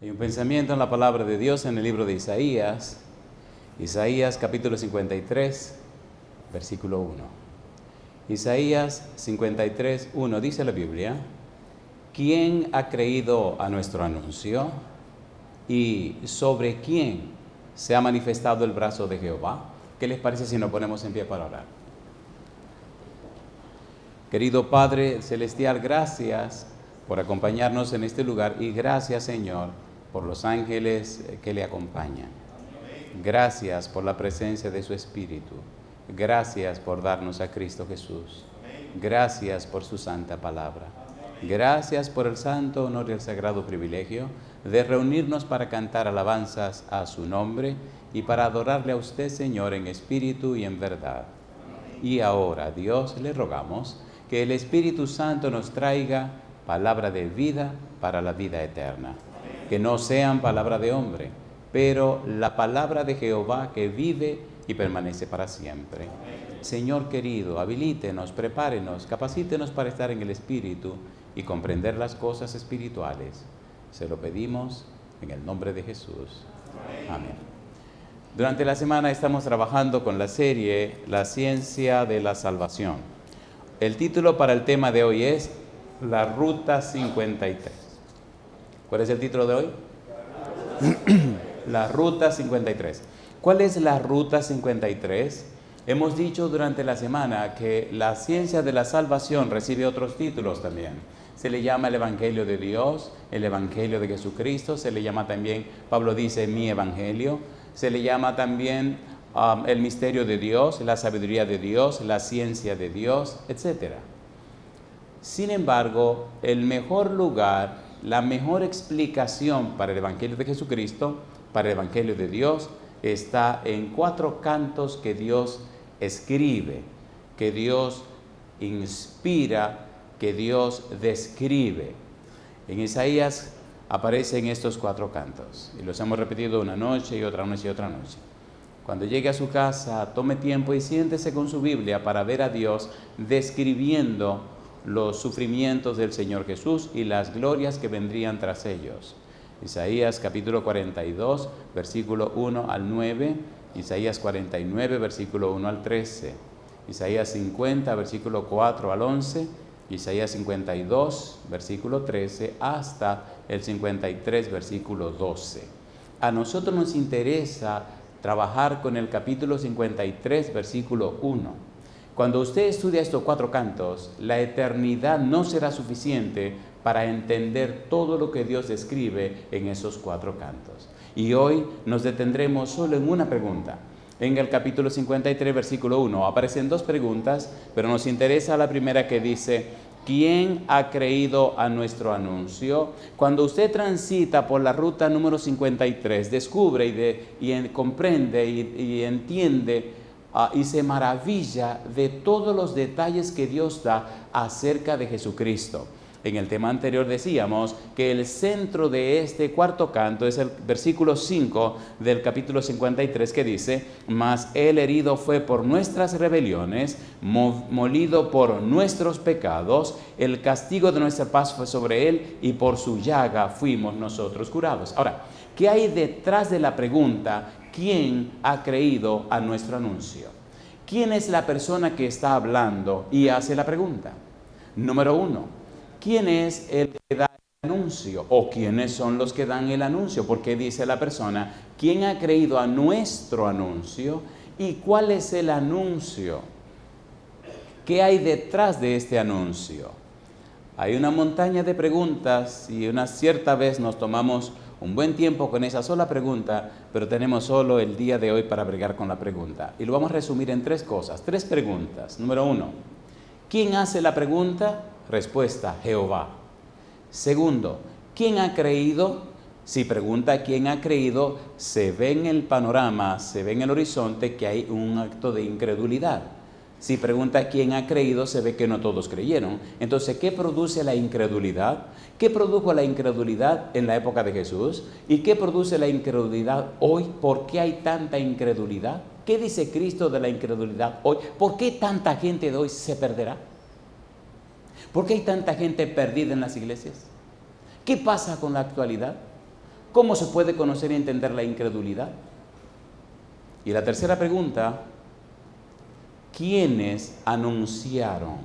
Hay un pensamiento en la palabra de Dios en el libro de Isaías, Isaías capítulo 53, versículo 1. Isaías 53, 1 dice la Biblia: ¿quién ha creído a nuestro anuncio? ¿Y sobre quién se ha manifestado el brazo de Jehová? ¿Qué les parece si nos ponemos en pie para orar? Querido Padre Celestial, gracias por acompañarnos en este lugar y gracias, Señor, por los ángeles que le acompañan. Gracias por la presencia de su Espíritu. Gracias por darnos a Cristo Jesús. Gracias por su santa palabra. Gracias por el santo honor y el sagrado privilegio de reunirnos para cantar alabanzas a su nombre y para adorarle a usted, Señor, en espíritu y en verdad. Y ahora, Dios, le rogamos que el Espíritu Santo nos traiga palabra de vida para la vida eterna. Que no sean palabra de hombre, pero la palabra de Jehová que vive y permanece para siempre. Señor querido, habilítenos, prepárenos, capacítenos para estar en el Espíritu y comprender las cosas espirituales. Se lo pedimos en el nombre de Jesús. Amén. Durante la semana estamos trabajando con la serie La ciencia de la salvación. El título para el tema de hoy es La Ruta 53. ¿Cuál es el título de hoy? La Ruta 53. ¿Cuál es la Ruta 53? Hemos dicho durante la semana que la ciencia de la salvación recibe otros títulos también. Se le llama el Evangelio de Dios, el Evangelio de Jesucristo, se le llama también, Pablo dice, mi Evangelio, se le llama también el misterio de Dios, la sabiduría de Dios, la ciencia de Dios, etc. Sin embargo, el mejor lugar, la mejor explicación para el Evangelio de Jesucristo, para el Evangelio de Dios, está en 4 cantos que Dios escribe, que Dios inspira, que Dios describe. En Isaías aparecen estos 4 cantos y los hemos repetido una noche y otra noche y otra noche. Cuando llegue a su casa, tome tiempo y siéntese con su Biblia para ver a Dios describiendo los sufrimientos del Señor Jesús y las glorias que vendrían tras ellos. Isaías capítulo 42, versículo 1 al 9, Isaías 49, versículo 1 al 13, Isaías 50, versículo 4 al 11, Isaías 52, versículo 13, hasta el 53, versículo 12. A nosotros nos interesa trabajar con el capítulo 53, versículo 1. Cuando usted estudia estos 4 cantos, la eternidad no será suficiente para entender todo lo que Dios describe en esos 4 cantos. Y hoy nos detendremos solo en una pregunta. En el capítulo 53, versículo 1, aparecen 2 preguntas, pero nos interesa la primera que dice: ¿quién ha creído a nuestro anuncio? Cuando usted transita por la ruta número 53, descubre y comprende y entiende y se maravilla de todos los detalles que Dios da acerca de Jesucristo. En el tema anterior decíamos que el centro de este 4 canto es el versículo 5 del capítulo 53 que dice: mas él herido fue por nuestras rebeliones, molido por nuestros pecados, el castigo de nuestra paz fue sobre él y por su llaga fuimos nosotros curados. Ahora, ¿qué hay detrás de la pregunta? ¿Quién ha creído a nuestro anuncio? ¿Quién es la persona que está hablando y hace la pregunta? Número 1, ¿quién es el que da el anuncio? ¿O quiénes son los que dan el anuncio? Porque dice la persona: ¿quién ha creído a nuestro anuncio? ¿Y cuál es el anuncio? ¿Qué hay detrás de este anuncio? Hay una montaña de preguntas y una cierta vez nos tomamos un buen tiempo con esa sola pregunta, pero tenemos solo el día de hoy para bregar con la pregunta. Y lo vamos a resumir en 3 cosas, 3 preguntas. Número 1, ¿quién hace la pregunta? Respuesta: Jehová. Segundo, ¿quién ha creído? Si pregunta quién ha creído, se ve en el panorama, se ve en el horizonte que hay un acto de incredulidad. Si pregunta quién ha creído, se ve que no todos creyeron. Entonces, ¿qué produce la incredulidad? ¿Qué produjo la incredulidad en la época de Jesús? ¿Y qué produce la incredulidad hoy? ¿Por qué hay tanta incredulidad? ¿Qué dice Cristo de la incredulidad hoy? ¿Por qué tanta gente de hoy se perderá? ¿Por qué hay tanta gente perdida en las iglesias? ¿Qué pasa con la actualidad? ¿Cómo se puede conocer y entender la incredulidad? Y la tercera pregunta, ¿quiénes anunciaron?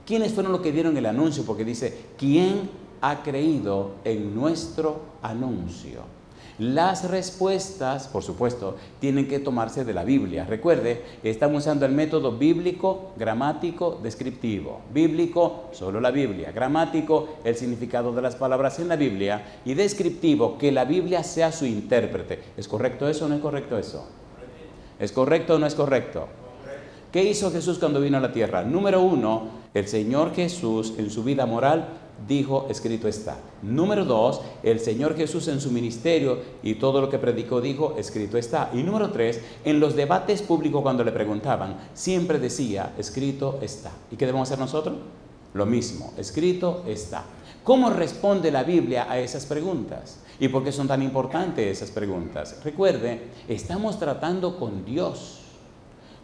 ¿Quiénes fueron los que dieron el anuncio? Porque dice, ¿quién ha creído en nuestro anuncio? Las respuestas, por supuesto, tienen que tomarse de la Biblia. Recuerde, estamos usando el método bíblico, gramático, descriptivo. Bíblico, solo la Biblia. Gramático, el significado de las palabras en la Biblia. Y descriptivo, que la Biblia sea su intérprete. ¿Es correcto eso o no es correcto eso? ¿Es correcto o no es correcto? ¿Qué hizo Jesús cuando vino a la tierra? Número 1, el Señor Jesús en su vida moral dijo, escrito está. Número 2, el Señor Jesús en su ministerio y todo lo que predicó dijo, escrito está. Y número 3, en los debates públicos cuando le preguntaban, siempre decía, escrito está. ¿Y qué debemos hacer nosotros? Lo mismo, escrito está. ¿Cómo responde la Biblia a esas preguntas? ¿Y por qué son tan importantes esas preguntas? Recuerde, estamos tratando con Dios.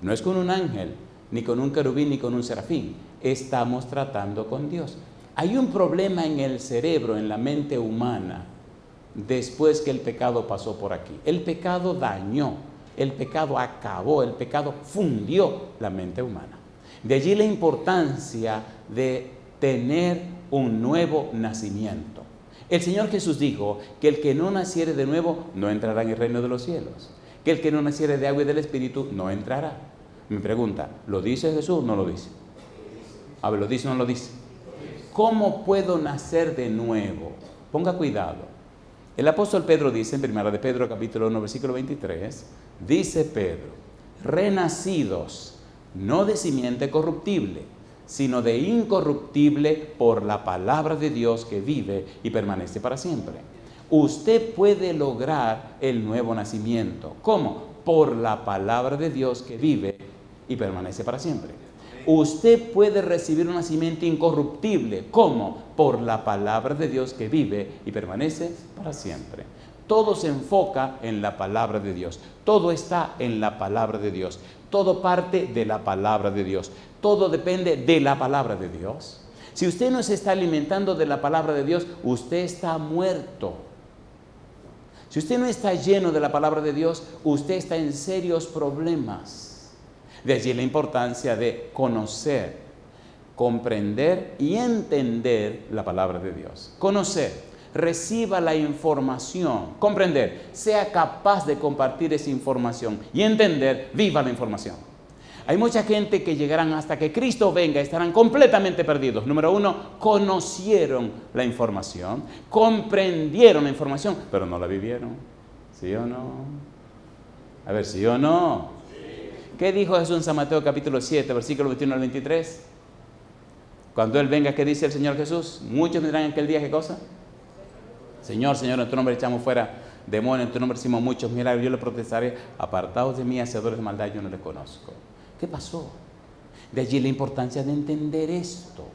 No es con un ángel, ni con un querubín, ni con un serafín. Estamos tratando con Dios. Hay un problema en el cerebro, en la mente humana, después que el pecado pasó por aquí. El pecado dañó, el pecado acabó, el pecado fundió la mente humana. De allí la importancia de tener un nuevo nacimiento. El Señor Jesús dijo que el que no naciere de nuevo no entrará en el reino de los cielos. Que el que no naciere de agua y del Espíritu no entrará. Me pregunta, ¿lo dice Jesús o no lo dice? A ver, ¿lo dice o no lo dice? ¿Cómo puedo nacer de nuevo? Ponga cuidado. El apóstol Pedro dice en 1 de Pedro capítulo 1 versículo 23, dice Pedro, renacidos, no de simiente corruptible, sino de incorruptible por la palabra de Dios que vive y permanece para siempre. Usted puede lograr el nuevo nacimiento. ¿Cómo? Por la palabra de Dios que vive y permanece para siempre. Usted puede recibir un nacimiento incorruptible. ¿Cómo? Por la palabra de Dios que vive y permanece para siempre. Todo se enfoca en la palabra de Dios. Todo está en la palabra de Dios. Todo parte de la palabra de Dios. Todo depende de la palabra de Dios. Si usted no se está alimentando de la palabra de Dios, usted está muerto. Si usted no está lleno de la palabra de Dios, usted está en serios problemas. De allí la importancia de conocer, comprender y entender la palabra de Dios. Conocer, reciba la información, comprender, sea capaz de compartir esa información y entender, viva la información. Hay mucha gente que llegarán hasta que Cristo venga, estarán completamente perdidos. Número 1, conocieron la información, comprendieron la información, pero no la vivieron. ¿Sí o no? A ver, ¿sí o no? ¿Qué dijo Jesús en San Mateo capítulo 7, versículo 21 al 23? Cuando Él venga, ¿qué dice el Señor Jesús? Muchos dirán en aquel día, ¿qué cosa? Señor, Señor, en tu nombre echamos fuera demonios, en tu nombre hicimos muchos milagros, yo le protestaré, apartados de mí, hacedores de maldad, yo no les conozco. ¿Qué pasó? De allí la importancia de entender esto.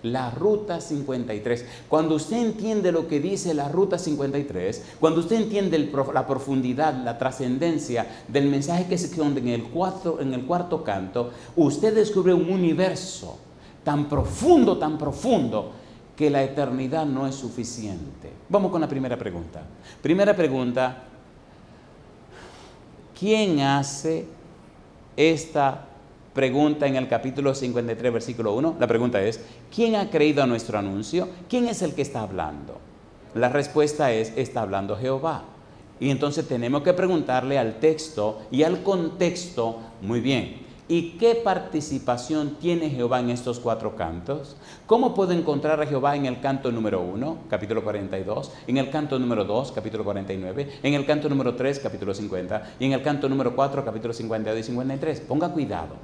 La Ruta 53. Cuando usted entiende lo que dice la Ruta 53, cuando usted entiende la profundidad, la trascendencia del mensaje que se esconde en el cuarto canto, usted descubre un universo tan profundo, que la eternidad no es suficiente. Vamos con la primera pregunta. Primera pregunta, ¿quién hace esta pregunta en el capítulo 53, versículo 1? La pregunta es, ¿quién ha creído a nuestro anuncio? ¿Quién es el que está hablando? La respuesta es, está hablando Jehová. Y entonces tenemos que preguntarle al texto y al contexto, muy bien, ¿y qué participación tiene Jehová en estos 4 cantos? ¿Cómo puedo encontrar a Jehová en el canto número 1, capítulo 42, en el canto número 2, capítulo 49, en el canto número 3, capítulo 50, y en el canto número 4, capítulo 52 y 53? Ponga cuidado.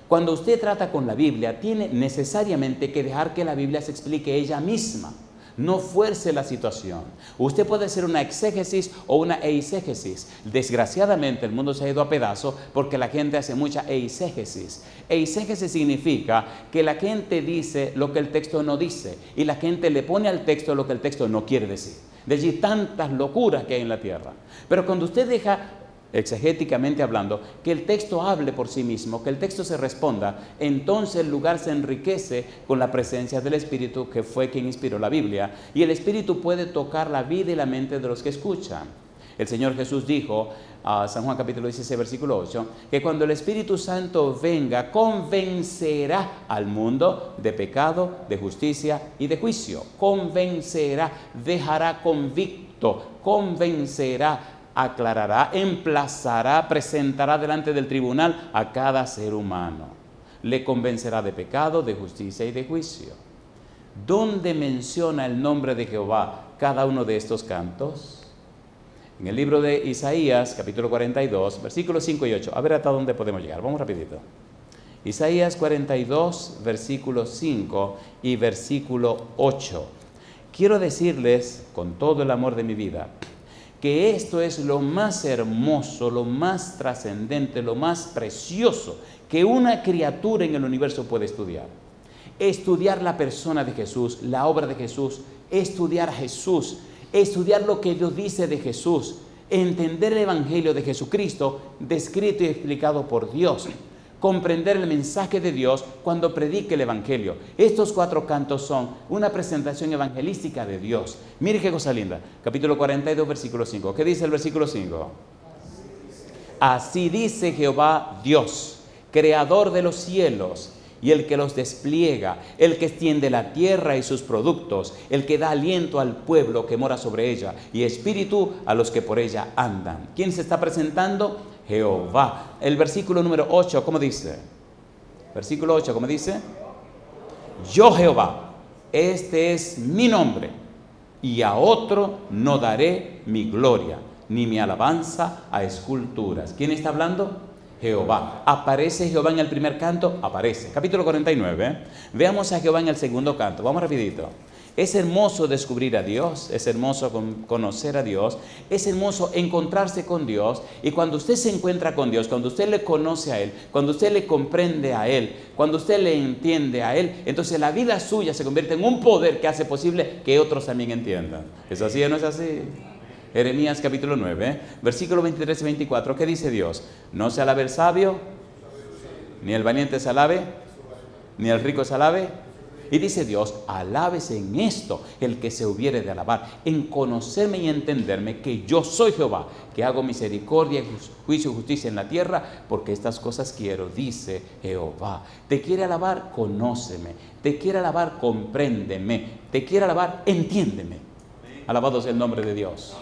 Cuando usted trata con la Biblia, tiene necesariamente que dejar que la Biblia se explique ella misma. No fuerce la situación. Usted puede hacer una exégesis o una eisegesis. Desgraciadamente el mundo se ha ido a pedazos porque la gente hace mucha eisegesis. Eisegesis significa que la gente dice lo que el texto no dice y la gente le pone al texto lo que el texto no quiere decir. De allí tantas locuras que hay en la tierra. Pero cuando usted deja exegéticamente hablando, que el texto hable por sí mismo, que el texto se responda, entonces el lugar se enriquece con la presencia del Espíritu, que fue quien inspiró la Biblia, y el Espíritu puede tocar la vida y la mente de los que escuchan. El Señor Jesús dijo, San Juan capítulo 16, versículo 8, que cuando el Espíritu Santo venga, convencerá al mundo de pecado, de justicia y de juicio. Convencerá, dejará convicto, convencerá, aclarará, emplazará, presentará delante del tribunal a cada ser humano. Le convencerá de pecado, de justicia y de juicio. ¿Dónde menciona el nombre de Jehová cada uno de estos cantos? En el libro de Isaías, capítulo 42, versículos 5 y 8. A ver hasta dónde podemos llegar. Vamos rapidito. Isaías 42, versículo 5 y versículo 8. Quiero decirles, con todo el amor de mi vida, que esto es lo más hermoso, lo más trascendente, lo más precioso que una criatura en el universo puede estudiar. Estudiar la persona de Jesús, la obra de Jesús, estudiar a Jesús, estudiar lo que Dios dice de Jesús, entender el Evangelio de Jesucristo descrito y explicado por Dios, comprender el mensaje de Dios cuando predique el Evangelio. Estos 4 cantos son una presentación evangelística de Dios. Mire qué cosa linda. Capítulo 42, versículo 5. ¿Qué dice el versículo 5? Así dice Jehová Dios, creador de los cielos y el que los despliega, el que extiende la tierra y sus productos, el que da aliento al pueblo que mora sobre ella y espíritu a los que por ella andan. ¿Quién se está presentando? Jehová. El versículo número 8, ¿cómo dice? Versículo 8, ¿cómo dice? Yo Jehová, este es mi nombre, y a otro no daré mi gloria, ni mi alabanza a esculturas. ¿Quién está hablando? Jehová. ¿Aparece Jehová en el primer canto? Aparece. Capítulo 49. Veamos a Jehová en el segundo canto. Vamos rapidito. Es hermoso descubrir a Dios, es hermoso conocer a Dios, es hermoso encontrarse con Dios. Y cuando usted se encuentra con Dios, cuando usted le conoce a Él, cuando usted le comprende a Él, cuando usted le entiende a Él, entonces la vida suya se convierte en un poder que hace posible que otros también entiendan. ¿Es así o no es así? Jeremías capítulo 9, versículo 23 y 24, ¿qué dice Dios? No se alabe el sabio, ni el valiente se alabe, ni el rico se alabe. Y dice Dios, alábese en esto el que se hubiere de alabar, en conocerme y entenderme que yo soy Jehová, que hago misericordia, juicio y justicia en la tierra, porque estas cosas quiero, dice Jehová. ¿Te quiere alabar? Conóceme. ¿Te quiere alabar? Compréndeme. ¿Te quiere alabar? Entiéndeme. Alabado sea el nombre de Dios.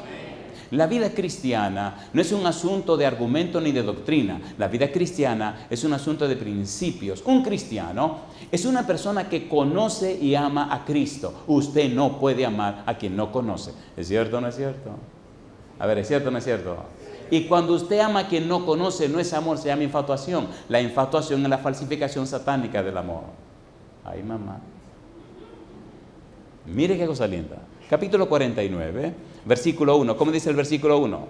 La vida cristiana no es un asunto de argumento ni de doctrina. La vida cristiana es un asunto de principios. Un cristiano es una persona que conoce y ama a Cristo. Usted no puede amar a quien no conoce. ¿Es cierto o no es cierto? A ver, ¿es cierto o no es cierto? Y cuando usted ama a quien no conoce, no es amor, se llama infatuación. La infatuación es la falsificación satánica del amor. Ay, mamá. Mire qué cosa linda. Capítulo 49, versículo 1. ¿Cómo dice el versículo 1?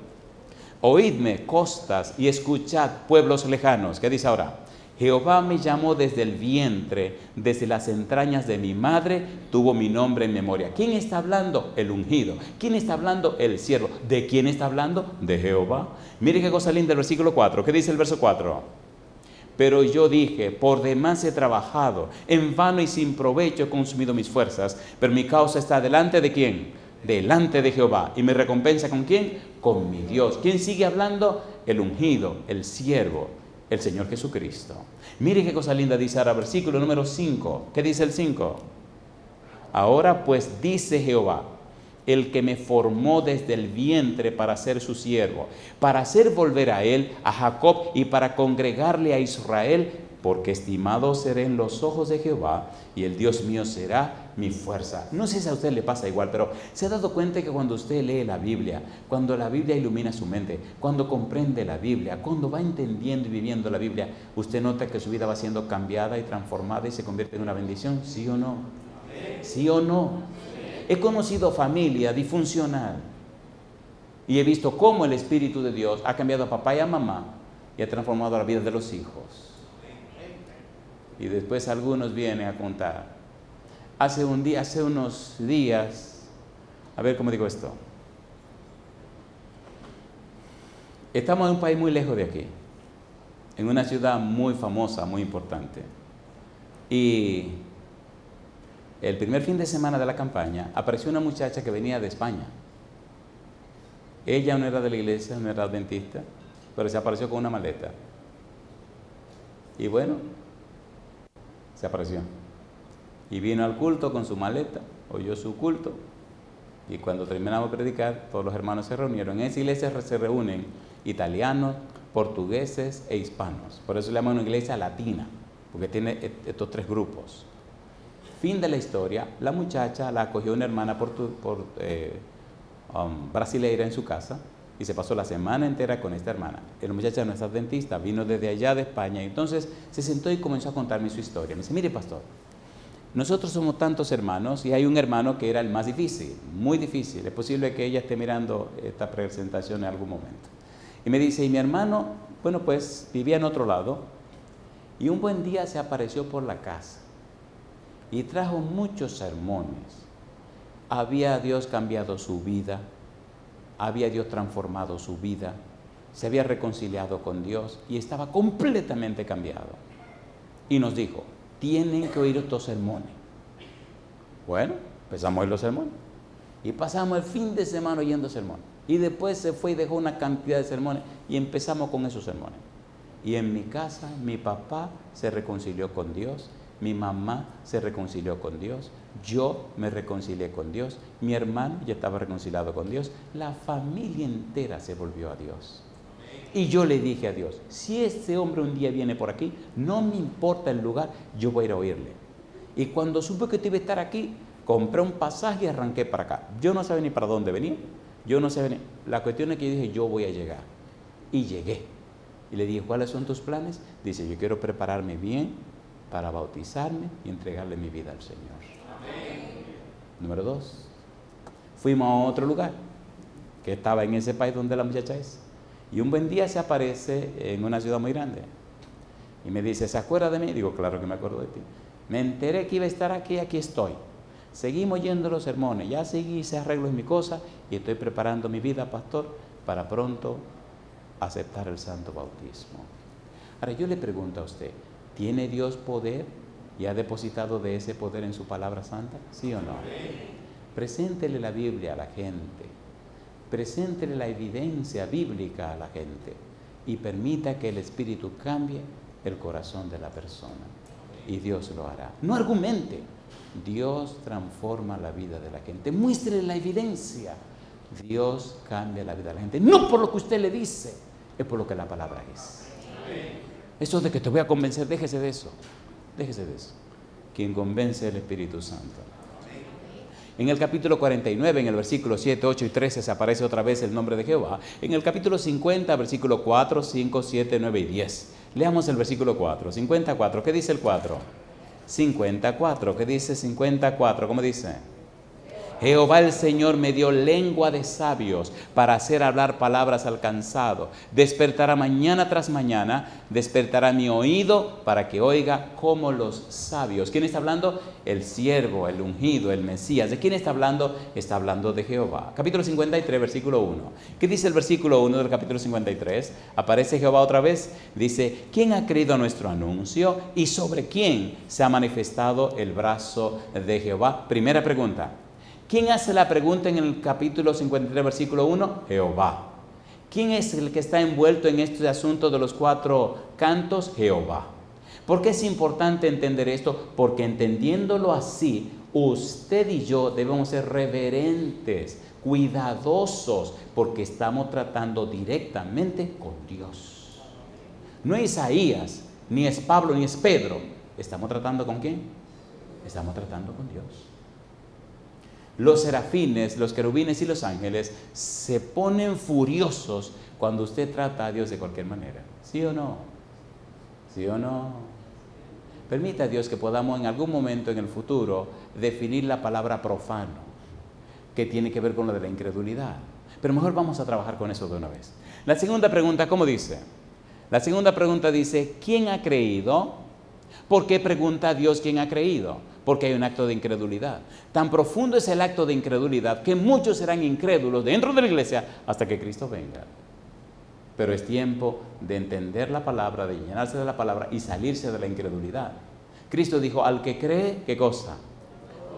Oídme, costas, y escuchad, pueblos lejanos. ¿Qué dice ahora? Jehová me llamó desde el vientre, desde las entrañas de mi madre, tuvo mi nombre en memoria. ¿Quién está hablando? El ungido. ¿Quién está hablando? El siervo. ¿De quién está hablando? De Jehová. Mire qué cosa linda el versículo 4. ¿Qué dice el verso 4? Pero yo dije, por demás he trabajado, en vano y sin provecho he consumido mis fuerzas, pero mi causa está delante de ¿quién? Delante de Jehová. ¿Y mi recompensa con quién? Con mi Dios. ¿Quién sigue hablando? El ungido, el siervo, el Señor Jesucristo. Mire qué cosa linda dice ahora, versículo número 5. ¿Qué dice el 5? Ahora pues dice Jehová, el que me formó desde el vientre para ser su siervo, para hacer volver a él, a Jacob, y para congregarle a Israel, porque estimado seré en los ojos de Jehová, y el Dios mío será mi fuerza. No sé si a usted le pasa igual, pero ¿se ha dado cuenta que cuando usted lee la Biblia, cuando la Biblia ilumina su mente, cuando comprende la Biblia, cuando va entendiendo y viviendo la Biblia, usted nota que su vida va siendo cambiada y transformada y se convierte en una bendición? ¿Sí o no? ¿Sí o no? He conocido familia disfuncional y he visto cómo el Espíritu de Dios ha cambiado a papá y a mamá y ha transformado la vida de los hijos. Y después algunos vienen a contar. Hace unos días, a ver cómo digo esto. Estamos en un país muy lejos de aquí, en una ciudad muy famosa, muy importante. Y el primer fin de semana de la campaña apareció una muchacha que venía de España. Ella no era de la iglesia, no era adventista, pero se apareció con una maleta. Y bueno, se apareció. Y vino al culto con su maleta, oyó su culto. Y cuando terminamos de predicar, todos los hermanos se reunieron. En esa iglesia se reúnen italianos, portugueses e hispanos. Por eso se llama una iglesia latina, porque tiene estos tres grupos. Fin de la historia, la muchacha la acogió una hermana brasileira en su casa y se pasó la semana entera con esta hermana. La muchacha no es adventista, vino desde allá de España, y entonces se sentó y comenzó a contarme su historia. Me dice: mire, pastor, nosotros somos tantos hermanos y hay un hermano que era el más difícil, muy difícil. Es posible que ella esté mirando esta presentación en algún momento. Y me dice: y mi hermano, bueno, pues vivía en otro lado, y un buen día se apareció por la casa y trajo muchos sermones. Había Dios cambiado su vida, había Dios transformado su vida, se había reconciliado con Dios y estaba completamente cambiado. Y nos dijo: tienen que oír estos sermones. Bueno, empezamos a oír los sermones y pasamos el fin de semana oyendo sermones. Y después se fue y dejó una cantidad de sermones y empezamos con esos sermones. Y en mi casa, mi papá se reconcilió con Dios, mi mamá se reconcilió con Dios, yo me reconcilié con Dios, mi hermano ya estaba reconciliado con Dios, la familia entera se volvió a Dios. Y yo le dije a Dios: si este hombre un día viene por aquí, no me importa el lugar, yo voy a ir a oírle. Y cuando supe que te iba a estar aquí, compré un pasaje y arranqué para acá. Yo no sabía ni para dónde venía, yo no sabía ni... La cuestión es que yo dije: yo voy a llegar. Y llegué. Y le dije: ¿cuáles son tus planes? Dice: yo quiero prepararme bien para bautizarme y entregarle mi vida al Señor. Amén. Número 2, fuimos a otro lugar que estaba en ese país donde la muchacha es. Y un buen día se aparece en una ciudad muy grande y me dice: ¿se acuerda de mí? Digo: claro que me acuerdo de ti. Me enteré que iba a estar aquí, aquí estoy. Seguimos oyendo los sermones, ya seguí, hice arreglos en mi cosa y estoy preparando mi vida, pastor, para pronto aceptar el santo bautismo. Ahora yo le pregunto a usted: ¿tiene Dios poder y ha depositado de ese poder en su palabra santa? ¿Sí o no? Preséntele la Biblia a la gente, preséntele la evidencia bíblica a la gente y permita que el Espíritu cambie el corazón de la persona. Y Dios lo hará. No argumente. Dios transforma la vida de la gente. Muéstrele la evidencia. Dios cambia la vida de la gente. No por lo que usted le dice, es por lo que la palabra es. Eso de que te voy a convencer, déjese de eso. Déjese de eso. Quien convence es el Espíritu Santo. En el capítulo 49, en el versículo 7, 8 y 13 se aparece otra vez el nombre de Jehová. En el capítulo 50, versículo 4, 5, 7, 9 y 10. Leamos el versículo 4. 54, ¿qué dice el 4? 54, ¿qué dice 54? ¿Cómo dice? Jehová el Señor me dio lengua de sabios para hacer hablar palabras al cansado. Despertará mañana tras mañana, despertará mi oído para que oiga como los sabios. ¿Quién está hablando? El siervo, el ungido, el Mesías. ¿De quién está hablando? Está hablando de Jehová. Capítulo 53, versículo 1. ¿Qué dice el versículo 1 del capítulo 53? Aparece Jehová otra vez. Dice: ¿quién ha creído a nuestro anuncio y sobre quién se ha manifestado el brazo de Jehová? Primera pregunta. ¿Quién hace la pregunta en el capítulo 53, versículo 1? Jehová. ¿Quién es el que está envuelto en este asunto de los 4 cantos? Jehová. ¿Por qué es importante entender esto? Porque entendiéndolo así, usted y yo debemos ser reverentes, cuidadosos, porque estamos tratando directamente con Dios. No es Isaías, ni es Pablo, ni es Pedro. ¿Estamos tratando con quién? Estamos tratando con Dios. Los serafines, los querubines y los ángeles se ponen furiosos cuando usted trata a Dios de cualquier manera. ¿Sí o no? ¿Sí o no? Permita a Dios que podamos en algún momento en el futuro definir la palabra profano, que tiene que ver con lo de la incredulidad. Pero mejor vamos a trabajar con eso de una vez. La segunda pregunta, ¿cómo dice? La segunda pregunta dice: ¿quién ha creído? ¿Por qué pregunta a Dios quién ha creído? Porque hay un acto de incredulidad. Tan profundo es el acto de incredulidad que muchos serán incrédulos dentro de la iglesia hasta que Cristo venga. pero es tiempo de entender la palabra, de llenarse de la palabra y salirse de la incredulidad. Cristo dijo, al que cree, ¿qué cosa?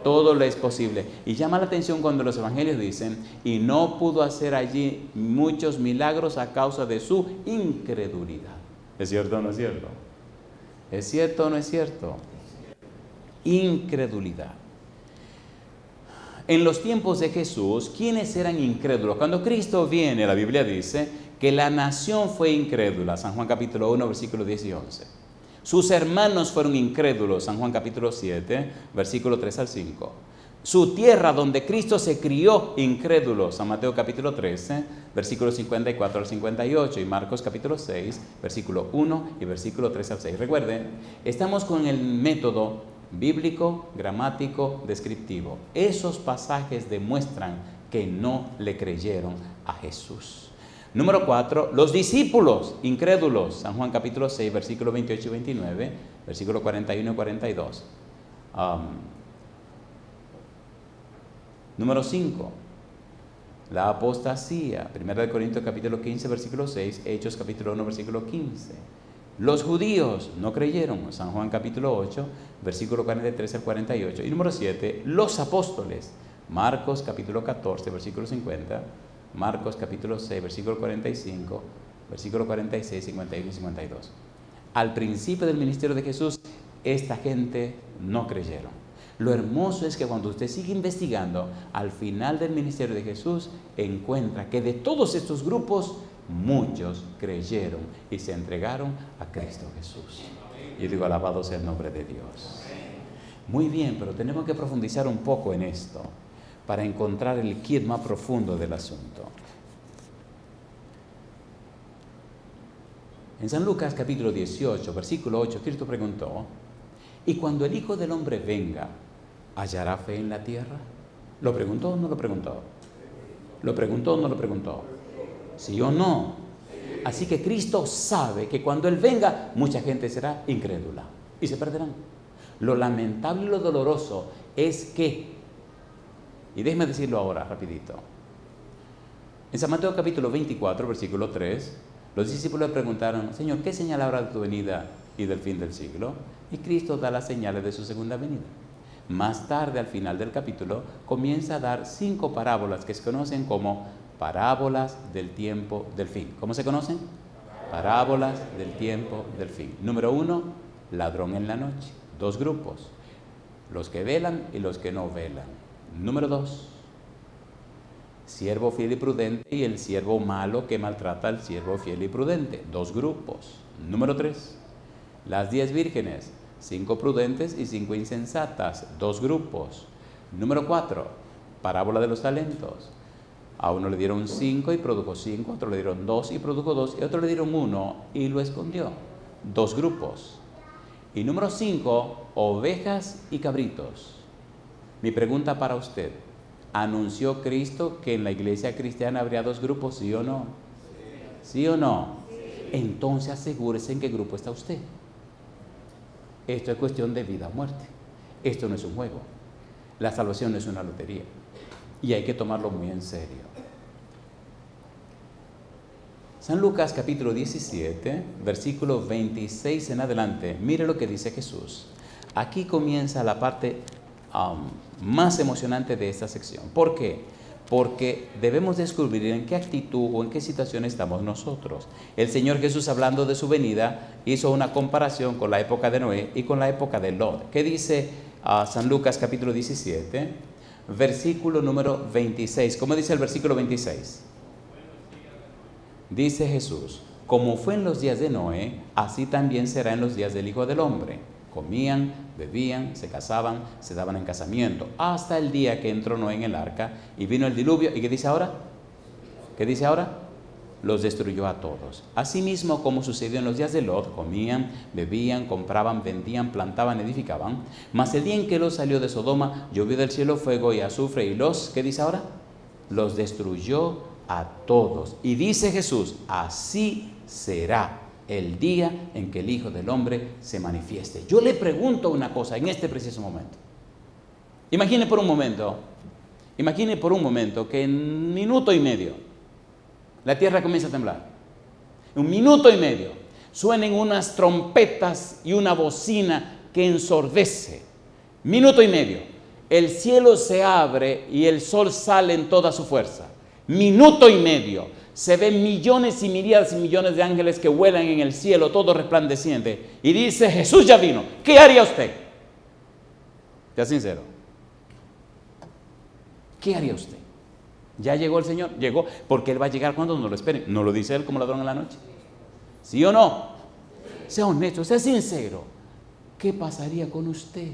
Todo le es posible. Y llama la atención cuando los evangelios dicen, y no pudo hacer allí muchos milagros a causa de su incredulidad. ¿Es cierto o no es cierto? ¿Es cierto o no es cierto? Incredulidad. En los tiempos de Jesús, ¿quiénes eran incrédulos? Cuando Cristo viene, la Biblia dice que la nación fue incrédula. San Juan capítulo 1, versículos 10 y 11. Sus hermanos fueron incrédulos. San Juan capítulo 7, versículo 3 al 5. Su tierra donde Cristo se crió, incrédulo. San Mateo capítulo 13, versículos 54 al 58. Y Marcos capítulo 6, versículo 1 y versículo 3 al 6. Recuerden, estamos con el método bíblico, gramático, descriptivo. Esos pasajes demuestran que no le creyeron a Jesús. Número 4, los discípulos incrédulos. San Juan capítulo 6, versículos 28 y 29, versículos 41 y 42. Número 5, la apostasía. 1 Corintios capítulo 15, versículo 6, Hechos capítulo 1, versículo 15. Los judíos no creyeron. San Juan capítulo 8, versículo 43 al 48. Y número 7, los apóstoles. Marcos capítulo 14, versículo 50. Marcos capítulo 6, versículo 45, versículo 46, 51 y 52. Al principio del ministerio de Jesús, esta gente no creyeron. Lo hermoso es que cuando usted sigue investigando, al final del ministerio de Jesús, encuentra que de todos estos grupos, muchos creyeron y se entregaron a Cristo Jesús. Y digo, alabado sea el nombre de Dios. Muy bien, pero tenemos que profundizar un poco en esto para encontrar el quid más profundo del asunto. En San Lucas capítulo 18, versículo 8, Cristo preguntó, ¿y cuando el Hijo del Hombre venga, hallará fe en la tierra? ¿Lo preguntó o no lo preguntó? ¿Lo preguntó o no lo preguntó? ¿Sí o no? Así que Cristo sabe que cuando Él venga, mucha gente será incrédula y se perderán. Lo lamentable y lo doloroso es que, y déjeme decirlo ahora rapidito, en San Mateo capítulo 24, versículo 3, los discípulos le preguntaron, Señor, ¿qué señal habrá de tu venida y del fin del siglo? Y Cristo da las señales de su segunda venida. Más tarde, al final del capítulo, comienza a dar 5 parábolas que se conocen como parábolas del tiempo del fin. ¿Cómo se conocen? Parábolas del tiempo del fin. Número 1, ladrón en la noche. 2 grupos, los que velan y los que no velan. Número 2, siervo fiel y prudente y el siervo malo que maltrata al siervo fiel y prudente. 2 grupos. Número 3, las 10 vírgenes, 5 prudentes y 5 insensatas. 2 grupos. Número 4, parábola de los talentos. A uno le dieron 5 y produjo 5, a otro le dieron 2 y produjo 2, y a otro le dieron 1 y lo escondió. 2 grupos. Y número 5, ovejas y cabritos. Mi pregunta para usted, ¿anunció Cristo que en la iglesia cristiana habría 2 grupos, sí o no? ¿Sí o no? Entonces asegúrese en qué grupo está usted. Esto es cuestión de vida o muerte. Esto no es un juego. La salvación no es una lotería. Y hay que tomarlo muy en serio. San Lucas capítulo 17, versículo 26 en adelante. Mire lo que dice Jesús. Aquí comienza la parte más emocionante de esta sección. ¿Por qué? Porque debemos descubrir en qué actitud o en qué situación estamos nosotros. El Señor Jesús, hablando de su venida, hizo una comparación con la época de Noé y con la época de Lot. ¿Qué dice San Lucas capítulo 17, versículo número 26? ¿Cómo dice el versículo 26? Dice Jesús, como fue en los días de Noé, así también será en los días del Hijo del Hombre. Comían, bebían, se casaban, se daban en casamiento, hasta el día que entró Noé en el arca y vino el diluvio. ¿Y qué dice ahora? ¿Qué dice ahora? Los destruyó a todos. Asimismo, como sucedió en los días de Lot, comían, bebían, compraban, vendían, plantaban, edificaban. Mas el día en que Lot salió de Sodoma, llovió del cielo fuego y azufre y ¿qué dice ahora? Los destruyó a todos. Y dice Jesús, así será el día en que el Hijo del Hombre se manifieste. Yo le pregunto una cosa en este preciso momento. Imagine por un momento que en minuto y medio la tierra comienza a temblar. 1 minuto y medio, suenen unas trompetas y una bocina que ensordece. 1 minuto y medio. El cielo se abre y el sol sale en toda su fuerza. 1 minuto y medio. Se ven millones y miríadas y millones de ángeles que vuelan en el cielo, todo resplandeciente. Y dice, Jesús ya vino. ¿Qué haría usted? Sea sincero. ¿Qué haría usted? ¿Ya llegó el Señor? Llegó, porque Él va a llegar cuando no lo esperen. ¿No lo dice Él como ladrón en la noche? ¿Sí o no? Sea honesto, sea sincero. ¿Qué pasaría con usted?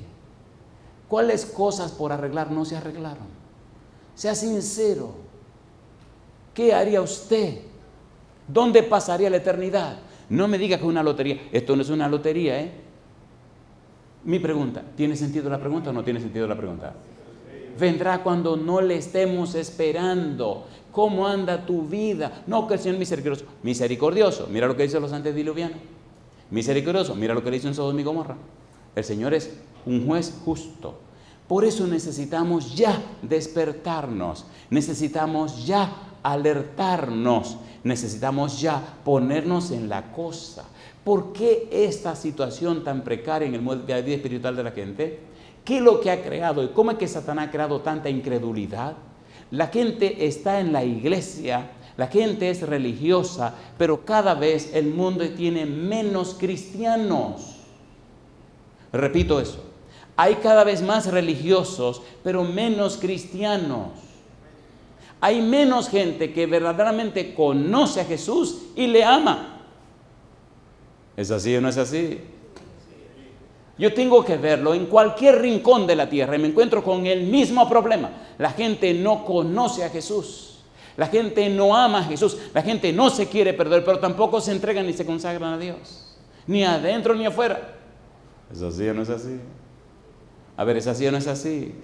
¿Cuáles cosas por arreglar no se arreglaron? Sea sincero. ¿Qué haría usted? ¿Dónde pasaría la eternidad? No me diga que es una lotería. Esto no es una lotería, ¿eh? Mi pregunta, ¿tiene sentido la pregunta o no tiene sentido la pregunta? Vendrá cuando no le estemos esperando. ¿Cómo anda tu vida? No, que el Señor es misericordioso. Misericordioso, mira lo que dicen los antediluvianos. Misericordioso, mira lo que le hizo en Sodoma y Gomorra. El Señor es un juez justo. Por eso necesitamos ya despertarnos. Necesitamos ya alertarnos. Necesitamos ya ponernos en la cosa. ¿Por qué esta situación tan precaria en el modo de vida espiritual de la gente? ¿Qué es lo que ha creado? ¿Y cómo es que Satanás ha creado tanta incredulidad? La gente está en la iglesia, la gente es religiosa, pero cada vez el mundo tiene menos cristianos. Repito eso. Hay cada vez más religiosos, pero menos cristianos. Hay menos gente que verdaderamente conoce a Jesús y le ama. ¿Es así o no es así? Yo tengo que verlo en cualquier rincón de la tierra y me encuentro con el mismo problema. La gente no conoce a Jesús. La gente no ama a Jesús. La gente no se quiere perder, pero tampoco se entregan ni se consagran a Dios. Ni adentro ni afuera. ¿Es así o no es así? A ver, ¿es así o no es así?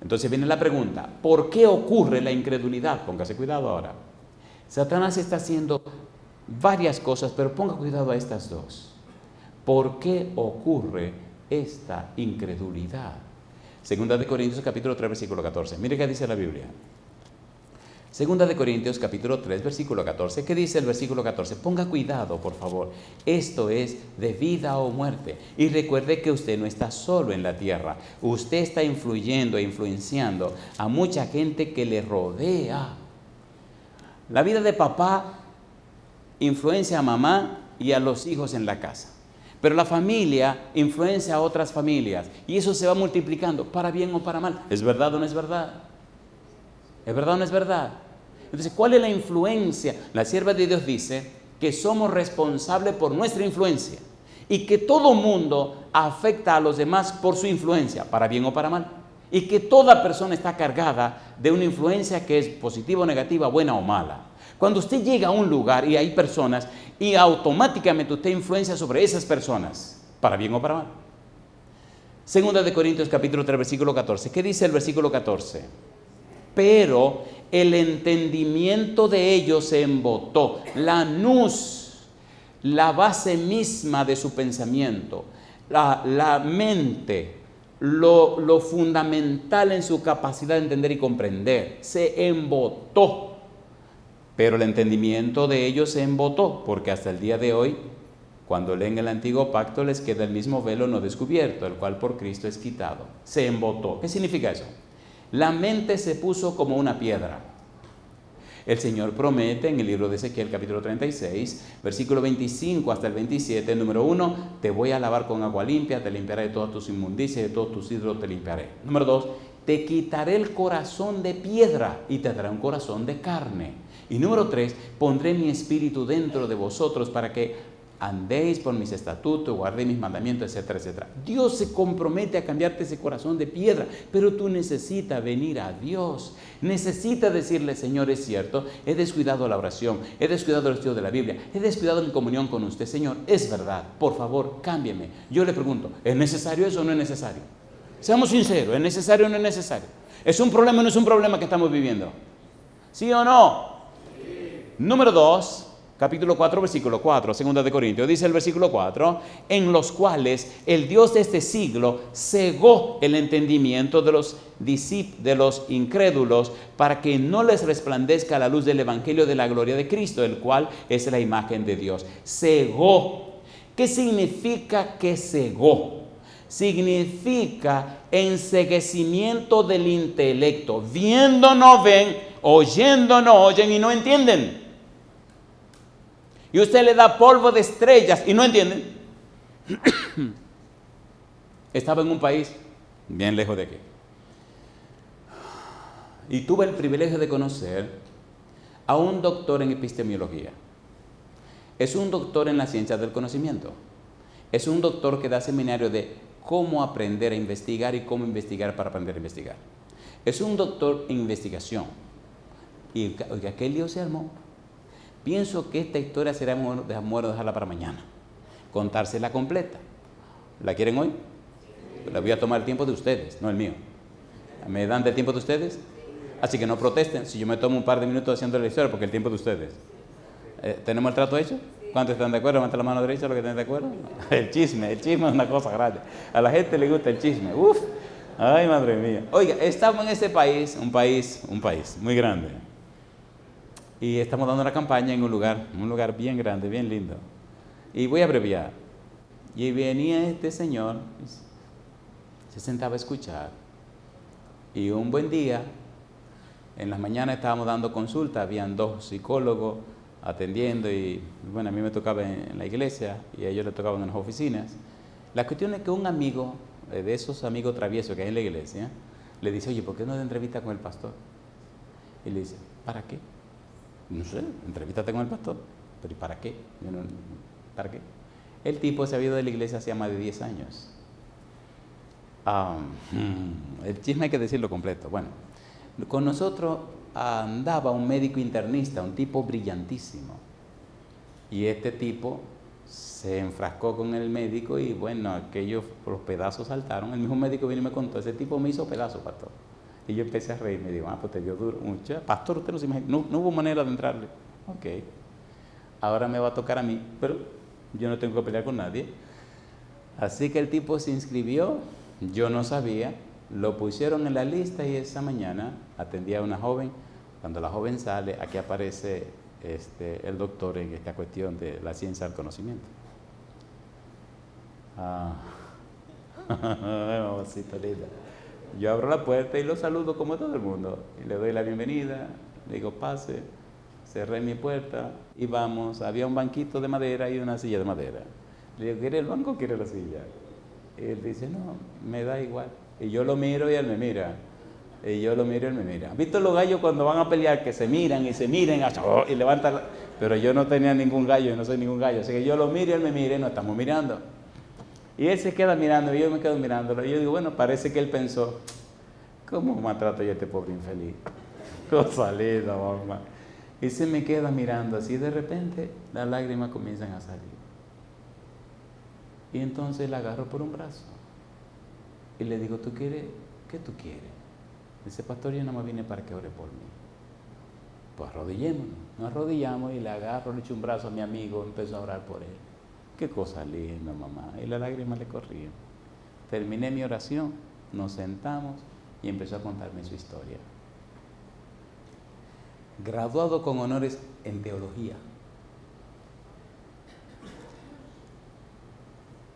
Entonces viene la pregunta, ¿por qué ocurre la incredulidad? Póngase cuidado ahora. Satanás está haciendo varias cosas, pero ponga cuidado a estas dos. ¿Por qué ocurre esta incredulidad? Segunda de Corintios capítulo 3 versículo 14. Mire qué dice la Biblia. Segunda de Corintios capítulo 3 versículo 14. ¿Qué dice el versículo 14? Ponga cuidado, por favor. Esto es de vida o muerte. Y recuerde que usted no está solo en la tierra. Usted está influyendo e influenciando a mucha gente que le rodea. La vida de papá influencia a mamá y a los hijos en la casa. Pero la familia influencia a otras familias y eso se va multiplicando, para bien o para mal. ¿Es verdad o no es verdad? ¿Es verdad o no es verdad? Entonces, ¿cuál es la influencia? La sierva de Dios dice que somos responsables por nuestra influencia y que todo mundo afecta a los demás por su influencia, para bien o para mal. Y que toda persona está cargada de una influencia que es positiva o negativa, buena o mala. Cuando usted llega a un lugar y hay personas y automáticamente usted influencia sobre esas personas, para bien o para mal. Segunda de Corintios capítulo 3 versículo 14. ¿Qué dice el versículo 14? Pero el entendimiento de ellos se embotó. La nous, la base misma de su pensamiento, la mente, lo fundamental en su capacidad de entender y comprender, se embotó. Pero el entendimiento de ellos se embotó, porque hasta el día de hoy, cuando leen el antiguo pacto, les queda el mismo velo no descubierto, el cual por Cristo es quitado. Se embotó. ¿Qué significa eso? La mente se puso como una piedra. El Señor promete en el libro de Ezequiel, capítulo 36, versículo 25 hasta el 27, número 1, te voy a lavar con agua limpia, te limpiaré de todas tus inmundicias, de todos tus ídolos te limpiaré. Número 2, te quitaré el corazón de piedra y te daré un corazón de carne. Y número 3, pondré mi espíritu dentro de vosotros para que andéis por mis estatutos, guardéis mis mandamientos, etcétera, etcétera. Dios se compromete a cambiarte ese corazón de piedra, pero tú necesitas venir a Dios. Necesitas decirle, Señor, es cierto, he descuidado la oración, he descuidado el estudio de la Biblia, he descuidado mi comunión con usted. Señor, es verdad, por favor, cámbiame. Yo le pregunto, ¿es necesario eso o no es necesario? Seamos sinceros, ¿es necesario o no es necesario? ¿Es un problema o no es un problema que estamos viviendo? ¿Sí o no? Número 2, capítulo 4, versículo 4, segunda de Corintios, dice el versículo 4, en los cuales el Dios de este siglo cegó el entendimiento de los incrédulos para que no les resplandezca la luz del evangelio de la gloria de Cristo, el cual es la imagen de Dios. Cegó. ¿Qué significa que cegó? Significa enceguecimiento del intelecto. Viendo no ven, oyendo no oyen y no entienden. Y usted le da polvo de estrellas y no entienden. Estaba en un país bien lejos de aquí. Y tuve el privilegio de conocer a un doctor en epistemología. Es un doctor en la ciencia del conocimiento. Es un doctor que da seminario de cómo aprender a investigar y cómo investigar para aprender a investigar. Es un doctor en investigación. Y oiga, ¿qué lío se armó? Pienso que esta historia será bueno dejarla para mañana. Contársela completa. ¿La quieren hoy? La voy a tomar el tiempo de ustedes, no el mío. ¿Me dan del tiempo de ustedes? Así que no protesten si yo me tomo un par de minutos haciendo la historia, porque el tiempo de ustedes. ¿Tenemos el trato hecho? ¿Cuántos están de acuerdo? Levanta la mano derecha los que estén de acuerdo. El chisme es una cosa grande. A la gente le gusta el chisme. Uf, ay, madre mía. Oiga, estamos en ese país, un país muy grande. Y estamos dando una campaña en un lugar bien grande, bien lindo. Y voy a abreviar. Y venía este señor, se sentaba a escuchar. Y un buen día, en las mañanas estábamos dando consulta, habían 2 psicólogos atendiendo y bueno, a mí me tocaba en la iglesia y a ellos les tocaban en las oficinas. La cuestión es que un amigo, de esos amigos traviesos que hay en la iglesia, le dice, oye, ¿por qué no te entrevistas con el pastor? Y le dice, ¿para qué? No sé, entrevístate con el pastor. ¿Pero y para qué? ¿Para qué? El tipo se había ido de la iglesia hace más de 10 años. El chisme hay que decirlo completo. Bueno, con nosotros andaba un médico internista, un tipo brillantísimo. Y este tipo se enfrascó con el médico y bueno, aquellos los pedazos saltaron. El mismo médico vino y me contó, ese tipo me hizo pedazos, pastor. Y yo empecé a reír, me dijo, pues te dio duro. Mucho. Pastor, usted no se imagina, no hubo manera de entrarle. Ok, ahora me va a tocar a mí, pero yo no tengo que pelear con nadie. Así que el tipo se inscribió, yo no sabía, lo pusieron en la lista y esa mañana atendía a una joven. Cuando la joven sale, aquí aparece el doctor en esta cuestión de la ciencia del conocimiento. Mamacita linda. Yo abro la puerta y lo saludo como todo el mundo. Y le doy la bienvenida, le digo pase, cerré mi puerta y vamos. Había un banquito de madera y una silla de madera. Le digo, ¿quiere el banco o quiere la silla? Y él dice, no, me da igual. Y yo lo miro y él me mira. Y yo lo miro y él me mira. ¿Has visto los gallos cuando van a pelear que se miran y levantan? Pero yo no tenía ningún gallo, yo no soy ningún gallo. Así que yo lo miro y él me mira y nos estamos mirando. Y él se queda mirando y yo me quedo mirándolo. Y yo digo, bueno, parece que él pensó, ¿cómo maltrato yo a este pobre infeliz? Cosa linda, mamá. Y se me queda mirando así, de repente las lágrimas comienzan a salir. Y entonces la agarro por un brazo. Y le digo, ¿tú quieres? ¿Qué tú quieres? Dice, pastor, yo no me vine para que ore por mí. Pues arrodillémonos. Nos arrodillamos y le agarro, le echo un brazo a mi amigo, empezó a orar por él. Qué cosa linda, mamá. Y las lágrimas le corrían. Terminé mi oración, nos sentamos y empezó a contarme su historia. Graduado con honores en teología.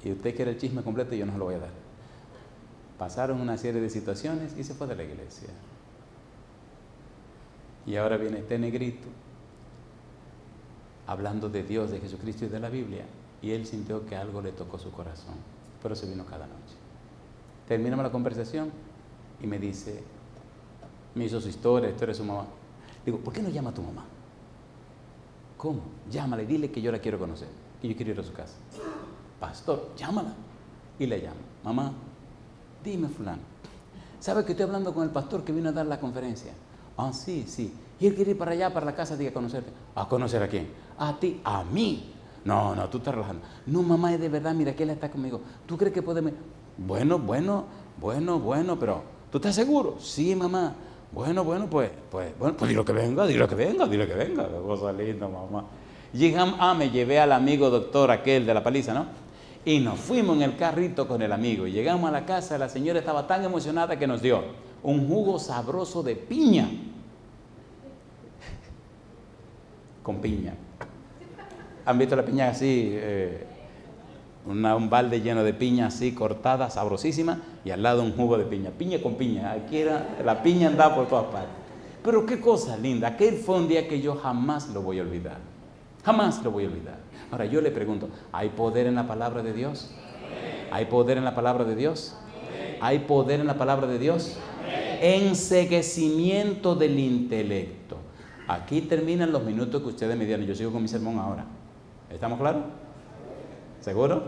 Y usted quiere el chisme completo, yo no se lo voy a dar. Pasaron una serie de situaciones y se fue de la iglesia. Y ahora viene este negrito hablando de Dios, de Jesucristo y de la Biblia. Y él sintió que algo le tocó su corazón. Pero se vino cada noche. Terminamos la conversación y me dice, me hizo su historia de su mamá. Digo, ¿por qué no llama a tu mamá? ¿Cómo? Llámala y dile que yo la quiero conocer. Que yo quiero ir a su casa. Pastor, llámala. Y le llamo. Mamá, dime fulano, ¿sabe que estoy hablando con el pastor que vino a dar la conferencia? Ah, sí, sí. Y él quiere ir para allá, para la casa, diga, a conocerte. ¿A conocer a quién? A ti, a mí. No, tú estás relajando. No, mamá, es de verdad, mira que él está conmigo. ¿Tú crees que podemos? Bueno, pero ¿tú estás seguro? Sí, mamá. Bueno, pues dile que venga. Qué cosa linda, mamá. Llegamos, me llevé al amigo doctor aquel de la paliza, ¿no? Y nos fuimos en el carrito con el amigo. Y llegamos a la casa, la señora estaba tan emocionada que nos dio un jugo sabroso de piña. Con piña. ¿Han visto la piña así? Un balde lleno de piña así, cortada, sabrosísima, y al lado un jugo de piña. Piña con piña. Aquí era, la piña andaba por todas partes. Pero qué cosa linda. Aquel fue un día que yo jamás lo voy a olvidar. Jamás lo voy a olvidar. Ahora yo le pregunto, ¿hay poder en la palabra de Dios? ¿Hay poder en la palabra de Dios? ¿Hay poder en la palabra de Dios? Enceguecimiento del intelecto. Aquí terminan los minutos que ustedes me dieron. Yo sigo con mi sermón ahora. ¿Estamos claros? ¿Seguro?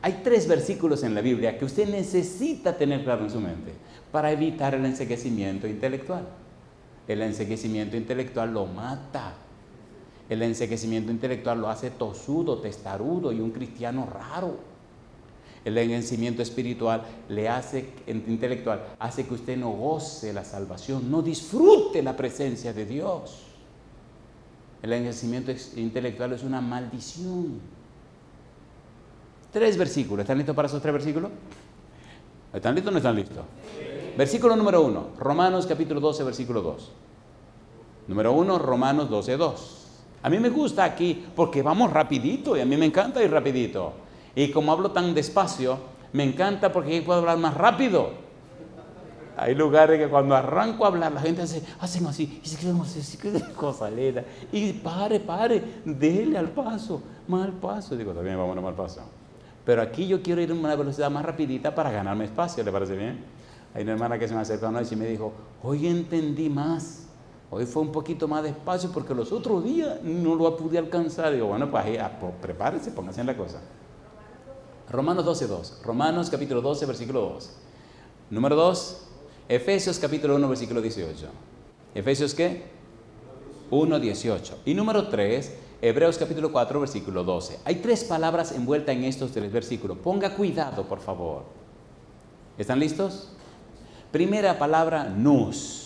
Hay 3 versículos en la Biblia que usted necesita tener claro en su mente para evitar el enceguecimiento intelectual. El enceguecimiento intelectual lo mata. El enceguecimiento intelectual lo hace tosudo, testarudo y un cristiano raro. El enceguecimiento espiritual intelectual hace que usted no goce la salvación, no disfrute la presencia de Dios. El enceguecimiento intelectual es una maldición. 3 versículos. ¿Están listos para esos 3 versículos? ¿Están listos o no están listos? Sí. Versículo número 1, Romanos capítulo 12, versículo 2. Número 1, Romanos 12, 2. A mí me gusta aquí porque vamos rapidito y a mí me encanta ir rapidito. Y como hablo tan despacio, me encanta porque aquí puedo hablar más rápido. Hay lugares que cuando arranco a hablar, la gente hacen así, y se quedan así, qué cosa linda. Y pare, déle al paso, mal paso. Digo, también vamos a mal paso. Pero aquí yo quiero ir a una velocidad más rapidita para ganarme espacio, ¿le parece bien? Hay una hermana que se me acercó una noche y me dijo, hoy entendí más. Hoy fue un poquito más despacio porque los otros días no lo pude alcanzar. Digo, bueno, pues prepárese, póngase en la cosa. Romanos 12, 2. Romanos capítulo 12, versículo 2. Número 2, Efesios capítulo 1, versículo 18. ¿Efesios qué? 1, 18. Y número 3, Hebreos capítulo 4, versículo 12. Hay 3 palabras envueltas en estos 3 versículos. Ponga cuidado, por favor. ¿Están listos? Primera palabra, nous.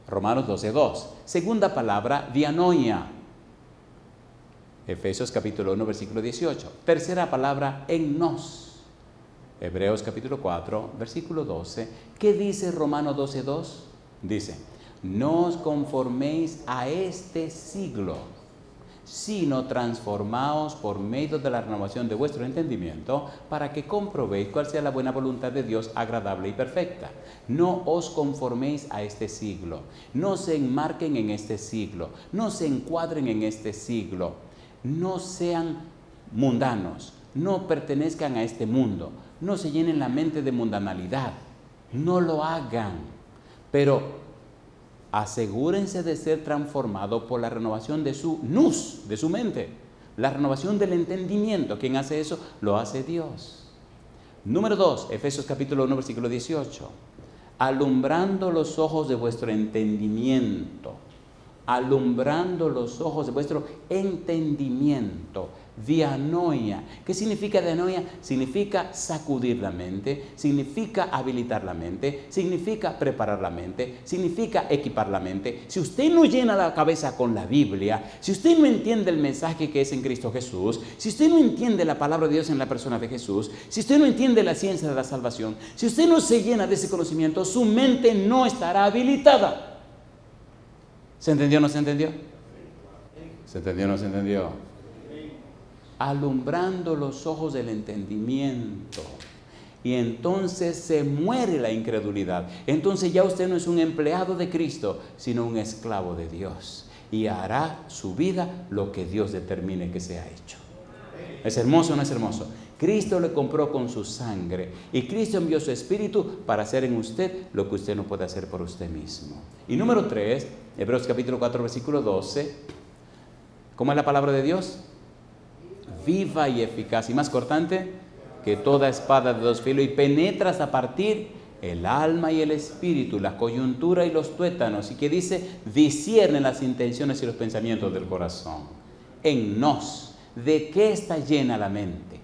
Romanos 12, 2. Segunda palabra, dianoia. Efesios capítulo 1, versículo 18. Tercera palabra, ennos. Hebreos capítulo 4, versículo 12. ¿Qué dice Romanos 12, 2? Dice, no os conforméis a este siglo, sino transformaos por medio de la renovación de vuestro entendimiento, para que comprobéis cuál sea la buena voluntad de Dios, agradable y perfecta. No os conforméis a este siglo, no se enmarquen en este siglo, no se encuadren en este siglo, no sean mundanos, no pertenezcan a este mundo, no se llenen la mente de mundanalidad, no lo hagan, pero asegúrense de ser transformados por la renovación de su nous, de su mente, la renovación del entendimiento. ¿Quién hace eso? Lo hace Dios. Número 2, Efesios capítulo 1, versículo 18. Alumbrando los ojos de vuestro entendimiento. Alumbrando los ojos de vuestro entendimiento. Dianoia. ¿Qué significa dianoia? Significa sacudir la mente, significa habilitar la mente, significa preparar la mente, significa equipar la mente. Si usted no llena la cabeza con la Biblia, si usted no entiende el mensaje que es en Cristo Jesús, si usted no entiende la palabra de Dios en la persona de Jesús, si usted no entiende la ciencia de la salvación, si usted no se llena de ese conocimiento, su mente no estará habilitada. ¿Se entendió o no se entendió? ¿Se entendió o no se entendió? Alumbrando los ojos del entendimiento. Y entonces se muere la incredulidad. Entonces ya usted no es un empleado de Cristo, sino un esclavo de Dios. Y hará su vida lo que Dios determine que sea hecho. ¿Es hermoso o no es hermoso? Cristo le compró con su sangre. Y Cristo envió su Espíritu para hacer en usted lo que usted no puede hacer por usted mismo. Y número 3, Hebreos capítulo 4, versículo 12. ¿Cómo es la palabra de Dios? Viva y eficaz, y más cortante que toda espada de 2 filos, y penetra hasta partir el alma y el espíritu, la coyuntura y los tuétanos, y que dice, disciernen las intenciones y los pensamientos del corazón. En nos, ¿de qué está llena la mente?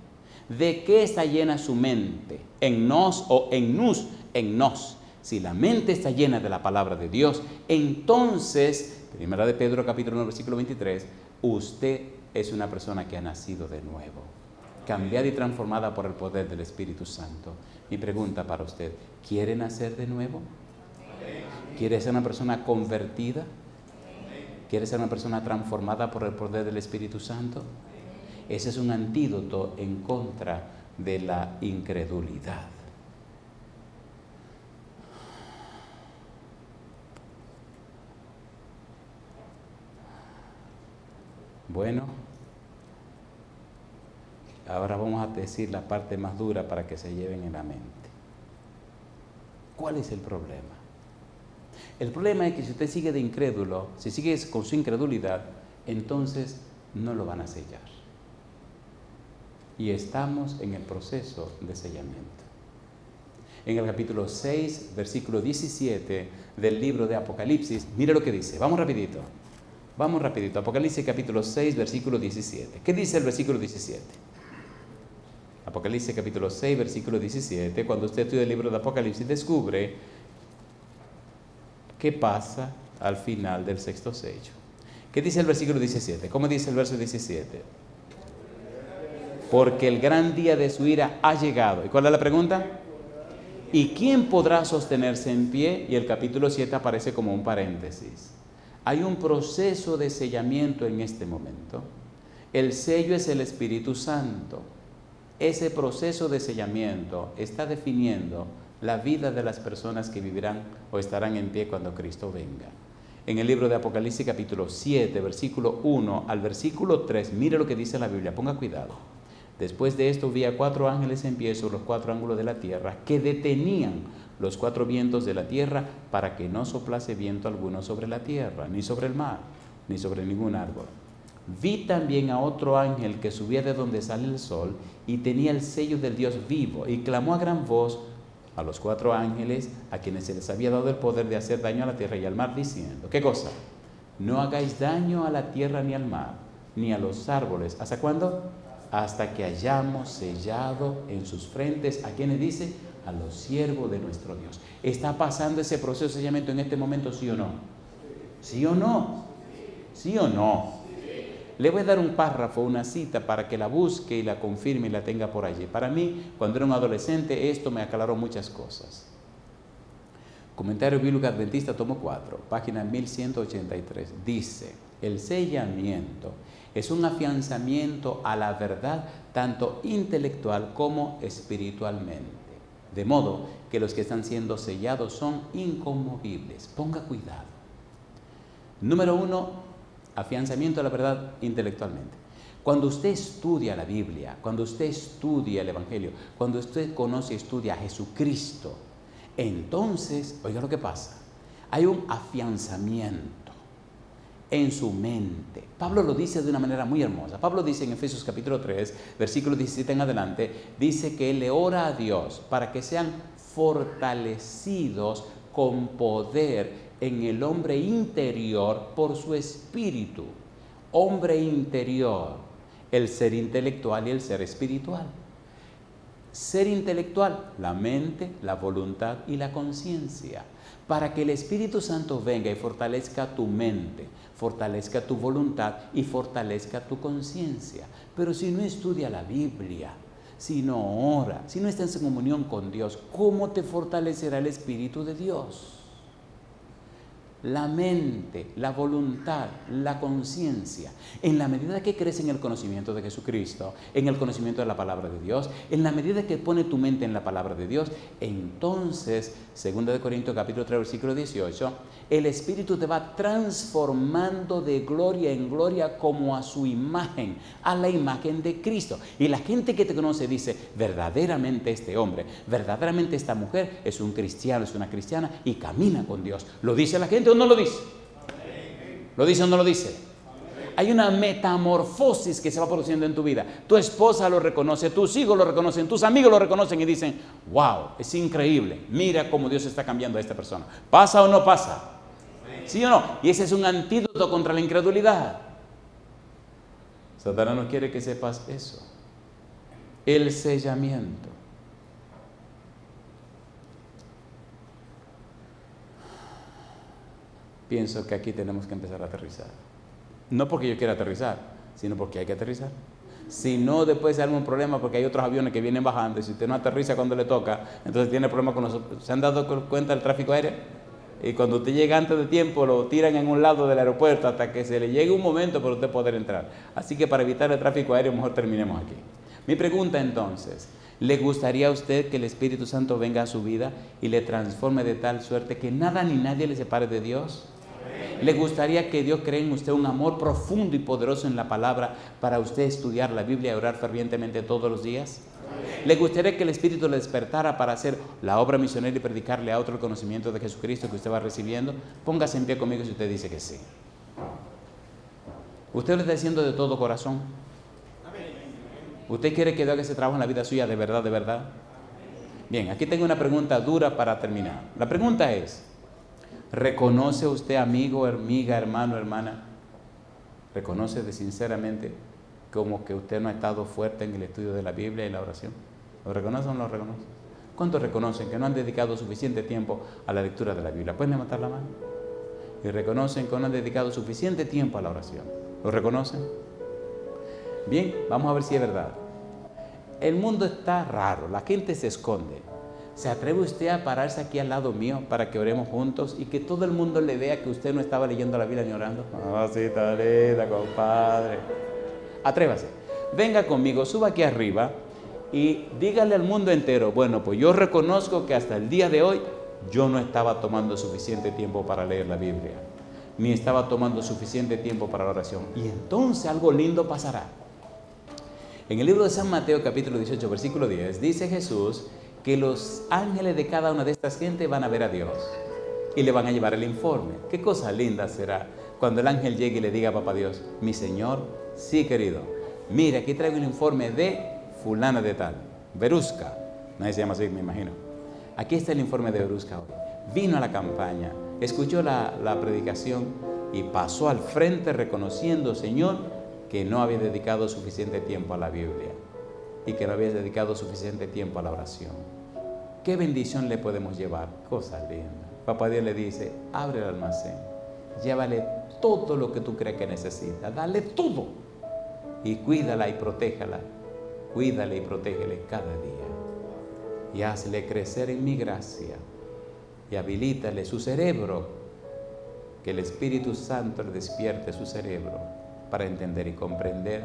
¿De qué está llena su mente? En nos o en nus, en nos. Si la mente está llena de la palabra de Dios, entonces Primera de Pedro capítulo 1 versículo 23, usted es una persona que ha nacido de nuevo, cambiada y transformada por el poder del Espíritu Santo. Mi pregunta para usted, ¿quiere nacer de nuevo? ¿Quiere ser una persona convertida? ¿Quiere ser una persona transformada por el poder del Espíritu Santo? Ese es un antídoto en contra de la incredulidad. Bueno, ahora vamos a decir la parte más dura para que se lleven en la mente. ¿Cuál es el problema? El problema es que si usted sigue de incrédulo, si sigue con su incredulidad, entonces no lo van a sellar. Y estamos en el proceso de sellamiento. En el capítulo 6, versículo 17 del libro de Apocalipsis, mire lo que dice. Vamos rapidito. Apocalipsis capítulo 6, versículo 17. ¿Qué dice el versículo 17? Apocalipsis capítulo 6, versículo 17. Cuando usted estudia el libro de Apocalipsis, descubre qué pasa al final del sexto sello. ¿Qué dice el versículo 17? ¿Cómo dice el verso 17? Porque el gran día de su ira ha llegado. ¿Y cuál es la pregunta? ¿Y quién podrá sostenerse en pie? Y el capítulo 7 aparece como un paréntesis. Hay un proceso de sellamiento en este momento. El sello es el Espíritu Santo. Ese proceso de sellamiento está definiendo la vida de las personas que vivirán o estarán en pie cuando Cristo venga. En el libro de Apocalipsis capítulo 7, versículo 1 al versículo 3, mire lo que dice la Biblia, ponga cuidado. Después de esto vi a 4 ángeles en pie sobre los 4 ángulos de la tierra que detenían los 4 vientos de la tierra para que no soplase viento alguno sobre la tierra, ni sobre el mar, ni sobre ningún árbol. Vi también a otro ángel que subía de donde sale el sol y tenía el sello del Dios vivo y clamó a gran voz a los 4 ángeles a quienes se les había dado el poder de hacer daño a la tierra y al mar, diciendo, ¿qué cosa? No hagáis daño a la tierra ni al mar, ni a los árboles. ¿Hasta cuándo? Hasta que hayamos sellado en sus frentes, ¿a quienes dice? A los siervos de nuestro Dios. ¿Está pasando ese proceso de sellamiento en este momento, sí o no? ¿Sí o no? ¿Sí o no? Le voy a dar un párrafo, una cita para que la busque y la confirme y la tenga por allí. Para mí, cuando era un adolescente, esto me aclaró muchas cosas. Comentario Bíblico Adventista, tomo 4, página 1183. Dice, el sellamiento es un afianzamiento a la verdad tanto intelectual como espiritualmente. De modo que los que están siendo sellados son inconmovibles. Ponga cuidado. Número 1, afianzamiento a la verdad intelectualmente. Cuando usted estudia la Biblia, cuando usted estudia el Evangelio, cuando usted conoce y estudia a Jesucristo, entonces, oiga lo que pasa, hay un afianzamiento en su mente. Pablo lo dice de una manera muy hermosa. Pablo dice en Efesios capítulo 3, versículo 17 en adelante, dice que él le ora a Dios para que sean fortalecidos con poder en el hombre interior por su espíritu. Hombre interior, el ser intelectual y el ser espiritual. Ser intelectual, la mente, la voluntad y la conciencia. Para que el Espíritu Santo venga y fortalezca tu mente, fortalezca tu voluntad y fortalezca tu conciencia. Pero si no estudia la Biblia, si no ora, si no estás en comunión con Dios, ¿cómo te fortalecerá el Espíritu de Dios? La mente, la voluntad, la conciencia, en la medida que crece en el conocimiento de Jesucristo, en el conocimiento de la palabra de Dios, en la medida que pone tu mente en la palabra de Dios, entonces, 2 Corintios capítulo 3, versículo 18, el Espíritu te va transformando de gloria en gloria como a su imagen, a la imagen de Cristo. Y la gente que te conoce dice, verdaderamente este hombre, verdaderamente esta mujer es un cristiano, es una cristiana y camina con Dios. ¿Lo dice la gente o no lo dice? ¿Lo dice o no lo dice? Hay una metamorfosis que se va produciendo en tu vida. Tu esposa lo reconoce, tus hijos lo reconocen, tus amigos lo reconocen y dicen, wow, es increíble, mira cómo Dios está cambiando a esta persona. ¿Pasa o no pasa? ¿Sí o no? Y ese es un antídoto contra la incredulidad. Satanás no quiere que sepas eso. El sellamiento. pienso que aquí tenemos que empezar a aterrizar. No porque yo quiera aterrizar, sino porque hay que aterrizar. Si no, después se arma un problema porque hay otros aviones que vienen bajando y si usted no aterriza cuando le toca, entonces tiene problemas con nosotros. ¿Se han dado cuenta del tráfico aéreo? Y cuando usted llega antes de tiempo, lo tiran en un lado del aeropuerto hasta que se le llegue un momento para usted poder entrar. Así que para evitar el tráfico aéreo, mejor terminemos aquí. Mi pregunta entonces, ¿le gustaría a usted que el Espíritu Santo venga a su vida y le transforme de tal suerte que nada ni nadie le separe de Dios? ¿Le gustaría que Dios cree en usted un amor profundo y poderoso en la palabra para usted estudiar la Biblia y orar fervientemente todos los días? ¿Le gustaría que el Espíritu le despertara para hacer la obra misionera y predicarle a otro el conocimiento de Jesucristo que usted va recibiendo? Póngase en pie conmigo si usted dice que sí. ¿Usted lo está diciendo de todo corazón? ¿Usted quiere que Dios haga ese trabajo en la vida suya de verdad, de verdad? Bien, aquí tengo una pregunta dura para terminar. La pregunta es, ¿reconoce usted, amigo, amiga, hermano, hermana? ¿Reconoce de sinceramente como que usted no ha estado fuerte en el estudio de la Biblia y la oración? ¿Lo reconoce o no lo reconoce? ¿Cuántos reconocen que no han dedicado suficiente tiempo a la lectura de la Biblia? ¿Pueden levantar la mano? Y reconocen que no han dedicado suficiente tiempo a la oración. ¿Lo reconocen? Bien, vamos a ver si es verdad. El mundo está raro, la gente se esconde. ¿Se atreve usted a pararse aquí al lado mío para que oremos juntos y que todo el mundo le vea que usted no estaba leyendo la Biblia ni orando? Ah, sí, está linda, compadre. Atrévase. Venga conmigo, suba aquí arriba y dígale al mundo entero, bueno, pues yo reconozco que hasta el día de hoy yo no estaba tomando suficiente tiempo para leer la Biblia, ni estaba tomando suficiente tiempo para la oración. Y entonces algo lindo pasará. En el libro de San Mateo, capítulo 18, versículo 10, dice Jesús que los ángeles de cada una de estas gentes van a ver a Dios y le van a llevar el informe. Qué cosa linda será cuando el ángel llegue y le diga a papá Dios, mi Señor, sí querido, mira, aquí traigo el informe de fulana de tal, Verusca, nadie se llama así, me imagino. Aquí está el informe de Verusca hoy. Vino a la campaña, escuchó la predicación y pasó al frente reconociendo, Señor, que no había dedicado suficiente tiempo a la Biblia y que no había dedicado suficiente tiempo a la oración. ¿Qué bendición le podemos llevar? Cosa linda. Papá Dios le dice, abre el almacén, llévale todo lo que tú crees que necesita, dale todo y cuídala y protéjala, cuídale y protégele cada día y hazle crecer en mi gracia y habilítale su cerebro, que el Espíritu Santo le despierte su cerebro para entender y comprender.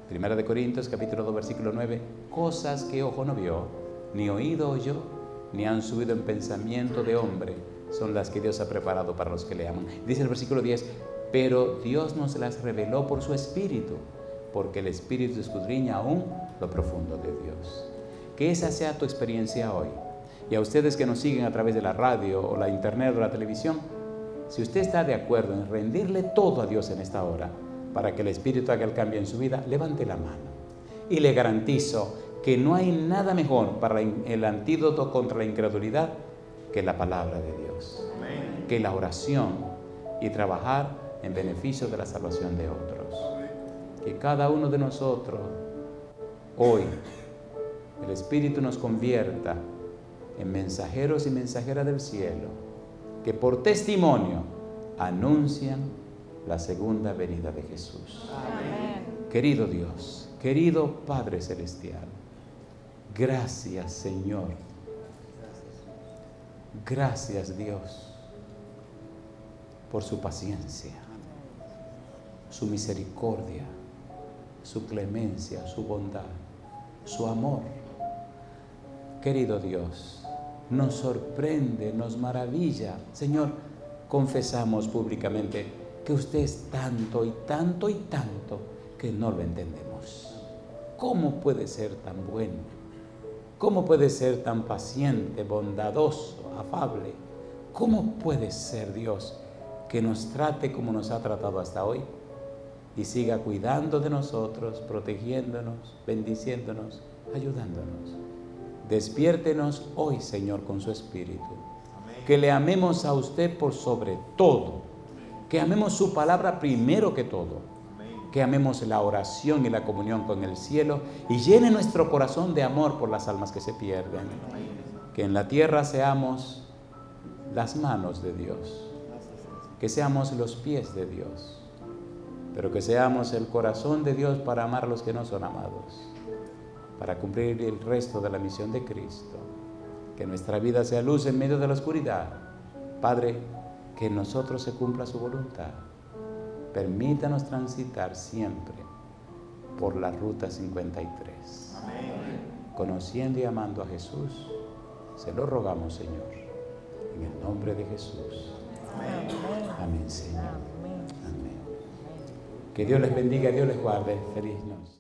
Primera de Corintios, capítulo 2, versículo 9, cosas que ojo no vio, ni oído oyó, ni han subido en pensamiento de hombre, son las que Dios ha preparado para los que le aman. Dice el versículo 10, pero Dios nos las reveló por su Espíritu, porque el Espíritu escudriña aún lo profundo de Dios. Que esa sea tu experiencia hoy. Y a ustedes que nos siguen a través de la radio o la internet o la televisión, si usted está de acuerdo en rendirle todo a Dios en esta hora, para que el Espíritu haga el cambio en su vida, levante la mano. Y le garantizo que no hay nada mejor para el antídoto contra la incredulidad que la palabra de Dios. Amén. Que la oración y trabajar en beneficio de la salvación de otros. Que cada uno de nosotros, hoy, el Espíritu nos convierta en mensajeros y mensajeras del cielo, que por testimonio anuncian la segunda venida de Jesús. Amén. Querido Dios, querido Padre Celestial, gracias Señor. Gracias Dios por su paciencia, su misericordia, su clemencia, su bondad, su amor. Querido Dios, nos sorprende, nos maravilla. Señor, confesamos públicamente que usted es tanto y tanto y tanto que no lo entendemos. ¿Cómo puede ser tan bueno? ¿Cómo puede ser tan paciente, bondadoso, afable? ¿Cómo puede ser Dios que nos trate como nos ha tratado hasta hoy y siga cuidando de nosotros, protegiéndonos, bendiciéndonos, ayudándonos? Despiértenos hoy, Señor, con su Espíritu. Amén. Que le amemos a usted por sobre todo. Que amemos su palabra primero que todo. Amén. Que amemos la oración y la comunión con el cielo y llene nuestro corazón de amor por las almas que se pierden. Amén. Que en la tierra seamos las manos de Dios, que seamos los pies de Dios, pero que seamos el corazón de Dios para amar a los que no son amados, para cumplir el resto de la misión de Cristo. Que nuestra vida sea luz en medio de la oscuridad. Padre, que en nosotros se cumpla su voluntad. Permítanos transitar siempre por la ruta 53. Amén. Conociendo y amando a Jesús, se lo rogamos, Señor, en el nombre de Jesús. Amén. Amén, Señor. Amén. Que Dios les bendiga, Dios les guarde. Feliz noche.